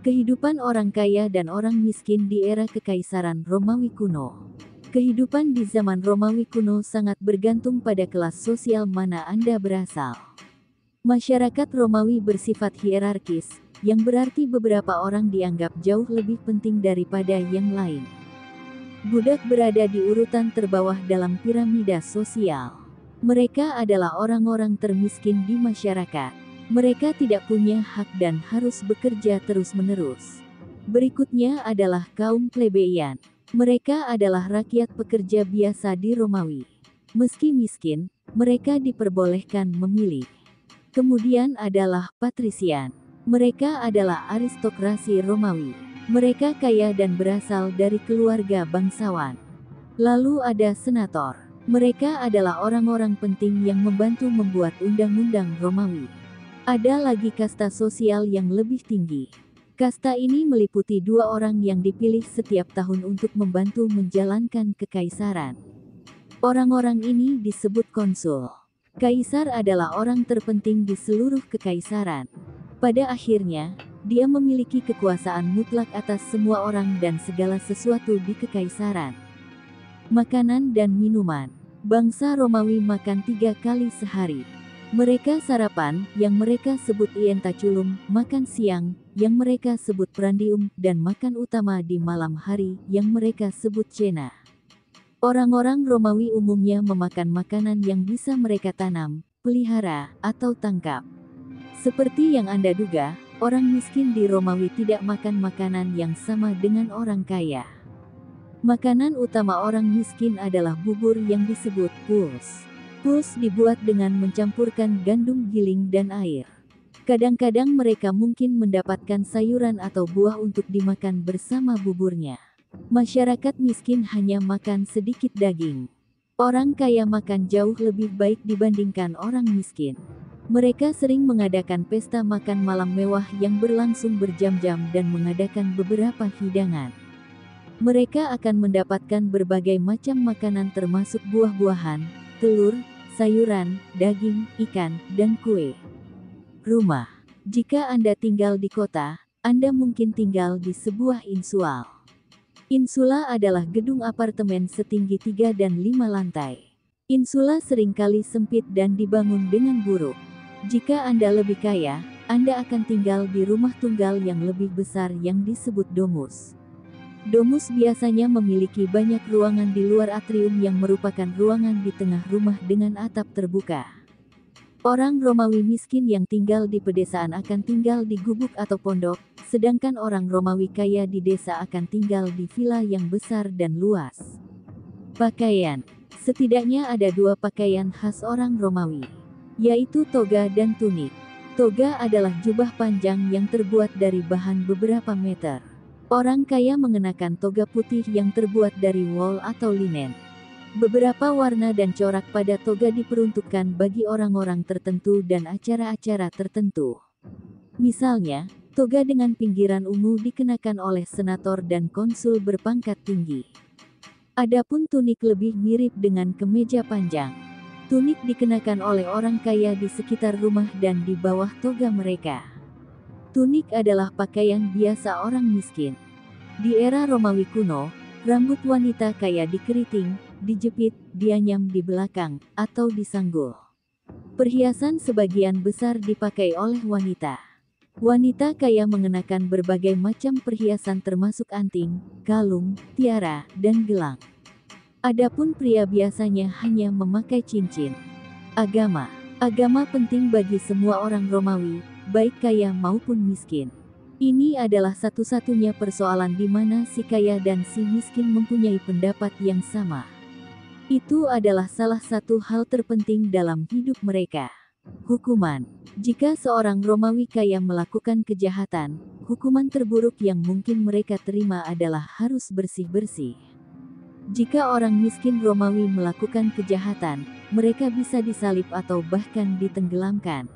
Kehidupan orang kaya dan orang miskin di era Kekaisaran Romawi kuno. Kehidupan di zaman Romawi kuno sangat bergantung pada kelas sosial mana Anda berasal. Masyarakat Romawi bersifat hierarkis, yang berarti beberapa orang dianggap jauh lebih penting daripada yang lain. Budak berada di urutan terbawah dalam piramida sosial. Mereka adalah orang-orang termiskin di masyarakat. Mereka tidak punya hak dan harus bekerja terus-menerus. Berikutnya adalah kaum plebeian. Mereka adalah rakyat pekerja biasa di Romawi. Meski miskin, mereka diperbolehkan memilih. Kemudian adalah patrisian. Mereka adalah aristokrasi Romawi. Mereka kaya dan berasal dari keluarga bangsawan. Lalu ada senator. Mereka adalah orang-orang penting yang membantu membuat undang-undang Romawi. Ada lagi kasta sosial yang lebih tinggi. Kasta ini meliputi dua orang yang dipilih setiap tahun untuk membantu menjalankan kekaisaran. Orang-orang ini disebut konsul. Kaisar adalah orang terpenting di seluruh kekaisaran. Pada akhirnya, dia memiliki kekuasaan mutlak atas semua orang dan segala sesuatu di kekaisaran. Makanan dan minuman. Bangsa Romawi makan 3 kali sehari. Mereka sarapan, yang mereka sebut ientaculum, makan siang, yang mereka sebut prandium, dan makan utama di malam hari, yang mereka sebut cena. Orang-orang Romawi umumnya memakan makanan yang bisa mereka tanam, pelihara, atau tangkap. Seperti yang Anda duga, orang miskin di Romawi tidak makan makanan yang sama dengan orang kaya. Makanan utama orang miskin adalah bubur yang disebut pulse. Pulse dibuat dengan mencampurkan gandum giling dan air. Kadang-kadang mereka mungkin mendapatkan sayuran atau buah untuk dimakan bersama buburnya. Masyarakat miskin hanya makan sedikit daging. Orang kaya makan jauh lebih baik dibandingkan orang miskin. Mereka sering mengadakan pesta makan malam mewah yang berlangsung berjam-jam dan mengadakan beberapa hidangan. Mereka akan mendapatkan berbagai macam makanan termasuk buah-buahan, telur, sayuran, daging, ikan, dan kue. Rumah. Jika Anda tinggal di kota, Anda mungkin tinggal di sebuah insual. Insula adalah gedung apartemen setinggi 3 dan 5 lantai. Insula seringkali sempit dan dibangun dengan buruk. Jika Anda lebih kaya, Anda akan tinggal di rumah tunggal yang lebih besar yang disebut domus. Domus biasanya memiliki banyak ruangan di luar atrium yang merupakan ruangan di tengah rumah dengan atap terbuka. Orang Romawi miskin yang tinggal di pedesaan akan tinggal di gubuk atau pondok, sedangkan orang Romawi kaya di desa akan tinggal di villa yang besar dan luas. Pakaian. Setidaknya ada 2 pakaian khas orang Romawi, yaitu toga dan tunik. Toga adalah jubah panjang yang terbuat dari bahan beberapa meter. Orang kaya mengenakan toga putih yang terbuat dari wol atau linen. Beberapa warna dan corak pada toga diperuntukkan bagi orang-orang tertentu dan acara-acara tertentu. Misalnya, toga dengan pinggiran ungu dikenakan oleh senator dan konsul berpangkat tinggi. Adapun tunik lebih mirip dengan kemeja panjang. Tunik dikenakan oleh orang kaya di sekitar rumah dan di bawah toga mereka. Tunik adalah pakaian biasa orang miskin. Di era Romawi kuno, rambut wanita kaya dikeriting, dijepit, dianyam di belakang, atau disanggul. Perhiasan sebagian besar dipakai oleh wanita. Wanita kaya mengenakan berbagai macam perhiasan termasuk anting, kalung, tiara, dan gelang. Adapun pria biasanya hanya memakai cincin. Agama. Agama penting bagi semua orang Romawi, baik kaya maupun miskin. Ini adalah satu-satunya persoalan di mana si kaya dan si miskin mempunyai pendapat yang sama. Itu adalah salah satu hal terpenting dalam hidup mereka. Hukuman. Jika seorang Romawi kaya melakukan kejahatan, hukuman terburuk yang mungkin mereka terima adalah harus bersih-bersih. Jika orang miskin Romawi melakukan kejahatan, mereka bisa disalib atau bahkan ditenggelamkan.